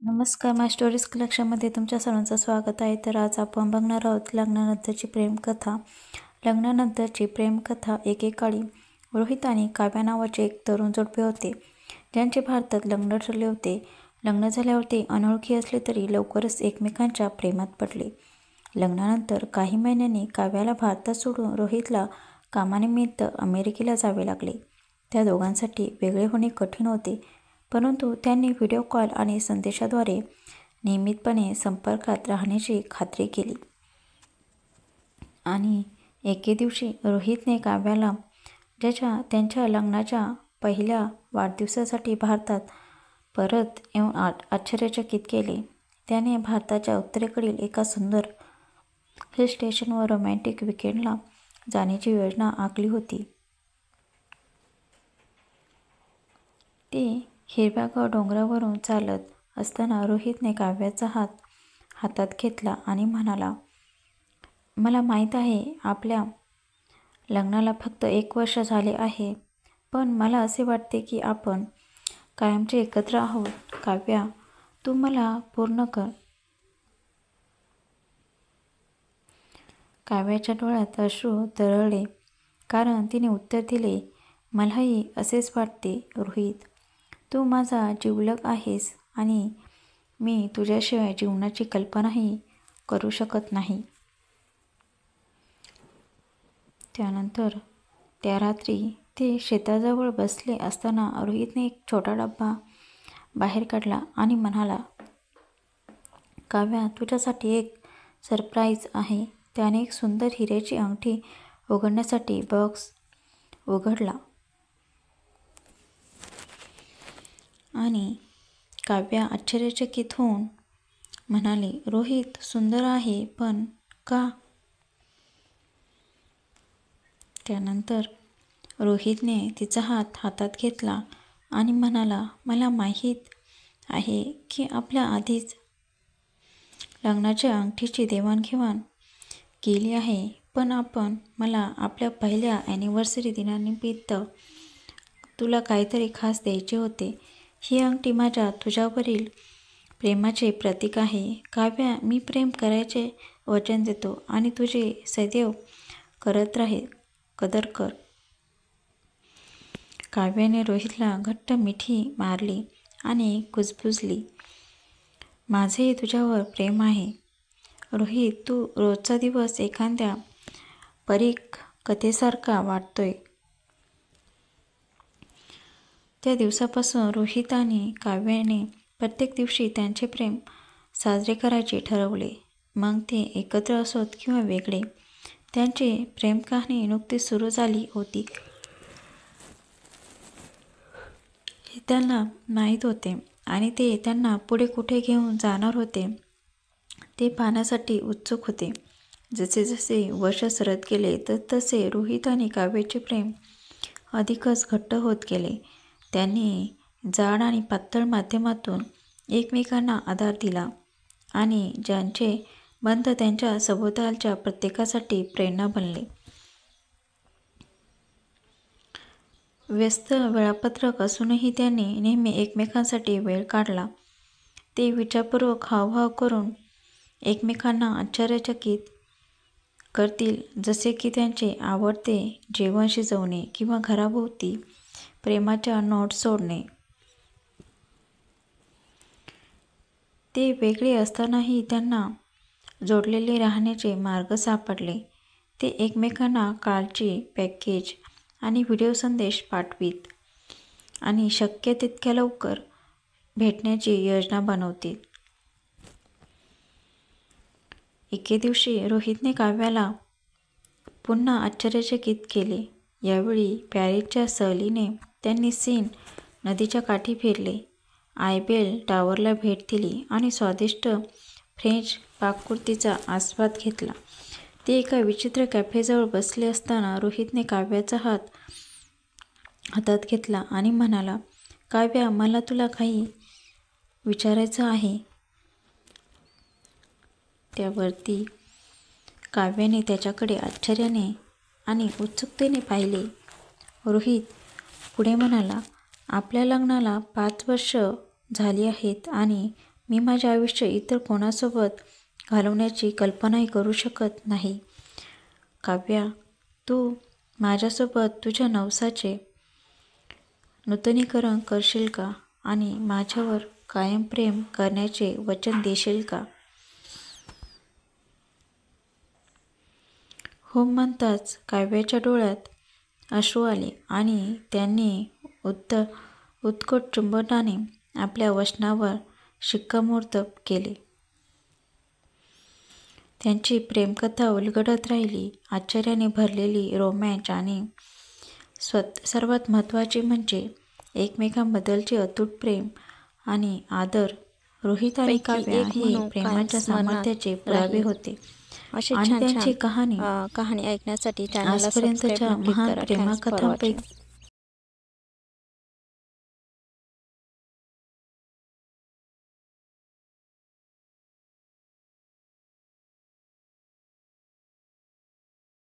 नमस्कार, माय स्टोरीज कलेक्शनमध्ये तुमच्या सर्वांचं स्वागत आहे. तर आज आपण बघणार आहोत लग्नानंतरची प्रेमकथा. लग्नानंतरची प्रेमकथा. एकेकाळी रोहित आणि काव्या नावाचे एक तरुण जोडपे होते, ज्यांचे भारतात लग्न ठरले होते. लग्न झाल्यावर ते अनोळखी असले तरी लवकरच एकमेकांच्या प्रेमात पडले. लग्नानंतर काही महिन्यांनी काव्याला भारतात सोडून रोहितला कामानिमित्त अमेरिकेला जावे लागले. त्या दोघांसाठी वेगळे होणे कठीण होते, परंतु त्यांनी व्हिडिओ कॉल आणि संदेशाद्वारे नियमितपणे संपर्कात राहण्याची खात्री केली. आणि एके दिवशी रोहितने काव्याला त्यांच्या लग्नाच्या पहिल्या वाढदिवसासाठी भारतात परत येऊन आश्चर्यचकित केले. त्याने भारताच्या उत्तरेकडील एका सुंदर हिल स्टेशनवर रोमॅन्टिक वीकेंडला जाण्याची योजना आखली होती. ते हिरव्यागार डोंगरावरून चालत असताना रोहितने काव्याचा हात हातात घेतला आणि म्हणाला, मला माहीत आहे आपल्या लग्नाला फक्त 1 वर्ष झाले आहे, पण मला असे वाटते की आपण कायमचे एकत्र आहोत. काव्या, तू मला पूर्ण कर. काव्याच्या डोळ्यात अश्रू तरळले, कारण तिने उत्तर दिले, मलाही असेच वाटते रोहित. तू माझा जिवलग आहेस आणि मी तुझ्याशिवाय जीवनाची कल्पनाही करू शकत नाही. त्यानंतर त्या रात्री ते शेताजवळ बसले असताना रोहितने एक छोटा डब्बा बाहेर काढला आणि म्हणाला, काव्या, तुझ्यासाठी एक सरप्राईज आहे. त्याने एक सुंदर हिऱ्याची अंगठी उघडण्यासाठी बॉक्स उघडला आणि काव्या आश्चर्यचकित होऊन म्हणाली, रोहित, सुंदर आहे, पण का? त्यानंतर रोहितने तिचा हात हातात घेतला आणि म्हणाला, मला माहीत आहे की आपल्या आधीच लग्नाच्या अंगठीची देवाणघेवाण केली आहे, पण मला आपल्या पहिल्या ॲनिव्हर्सरी दिनानिमित्त तुला काहीतरी खास द्यायचे होते. ही अंगठी माझ्या तुझ्यावरील प्रेमाचे प्रतीक आहे. काव्या, मी प्रेम करायचे वचन देतो आणि तुझे सदैव करत राहील. कदर कर. काव्याने रोहितला घट्ट मिठी मारली आणि कुजबुजली, माझेही तुझ्यावर प्रेम आहे रोहित. तू रोजचा दिवस एखाद्या परीक कथेसारखा वाटतोय. त्या दिवसापासून रोहित आणि काव्याने प्रत्येक दिवशी त्यांचे प्रेम साजरे करायचे ठरवले. मग ते एकत्र असोत किंवा वेगळे, त्यांची प्रेमकहाणी नुकतीच सुरू झाली होती हे त्यांना माहीत होते आणि ते त्यांना पुढे कुठे घेऊन जाणार होते ते पाहण्यासाठी उत्सुक होते. जसे जसे वर्ष सरत गेले तसे रोहित आणि काव्याचे प्रेम अधिकच घट्ट होत गेले. त्यांनी जाड आणि पातळ माध्यमातून एकमेकांना आधार दिला आणि ज्यांचे बंध त्यांच्या सभोवतालच्या प्रत्येकासाठी प्रेरणा बनले. व्यस्त वेळापत्रक असूनही त्यांनी नेहमी एकमेकांसाठी वेळ काढला. ते विचारपूर्वक हावभाव करून एकमेकांना आश्चर्यचकित करतील, जसे की त्यांचे आवडते जेवण शिजवणे किंवा घराभोवती प्रेमाच्या नोट्स सोडणे. ते वेगळे असतानाही त्यांना जोडलेले राहण्याचे मार्ग सापडले. ते एकमेकांना कार्डची पॅकेज आणि व्हिडिओ संदेश पाठवीत आणि शक्य तितक्या लवकर भेटण्याची योजना बनवतील. एके दिवशी रोहितने काव्याला पुन्हा आश्चर्यचकित केले. यावेळी पॅरिसच्या सहलीने त्यांनी सीन नदीच्या काठी फिरले, आयफेल टॉवरला भेट दिली आणि स्वादिष्ट फ्रेंच पाककृतीचा आस्वाद घेतला. ते एका विचित्र कॅफेजवळ बसले असताना रोहितने काव्याचा हात हातात घेतला आणि म्हणाला, काव्या, मला तुला काही विचारायचं आहे. त्यावरती काव्याने त्याच्याकडे आश्चर्याने आणि उत्सुकतेने पाहिले. रोहित पुढे म्हणाला, आपल्या लग्नाला 5 वर्ष झाली आहेत आणि मी माझे आयुष्य इतर कोणासोबत घालवण्याची कल्पनाही करू शकत नाही. काव्या, तू माझ्यासोबत तुझ्या नवसाचे नूतनीकरण करशील का आणि माझ्यावर कायम प्रेम करण्याचे वचन देशील का? हो म्हणताच काव्याच्या डोळ्यात अश्रू आले आणि त्यांनी उत्कट चुंबनाने आपल्या वचनावर शिक्कामोर्तब केले. त्यांची प्रेमकथा उलगडत राहिली. आश्चर्याने भरलेली, रोमॅन्स आणि सर्वात महत्त्वाचे म्हणजे एकमेकांबद्दलचे अतूट प्रेम आणि आदर. रोहित आणि काव्या हे प्रेमाच्या सामर्थ्याचे पुरावे होते अशी आणि छान त्यांची छान कहाणी कहाणी ऐकण्यासाठी चॅनलला आजपर्यंतच्या सबस्क्राईब नक्की महान करा. थँक्स फॉर प्रेमकथांपैकी वॉचिंग.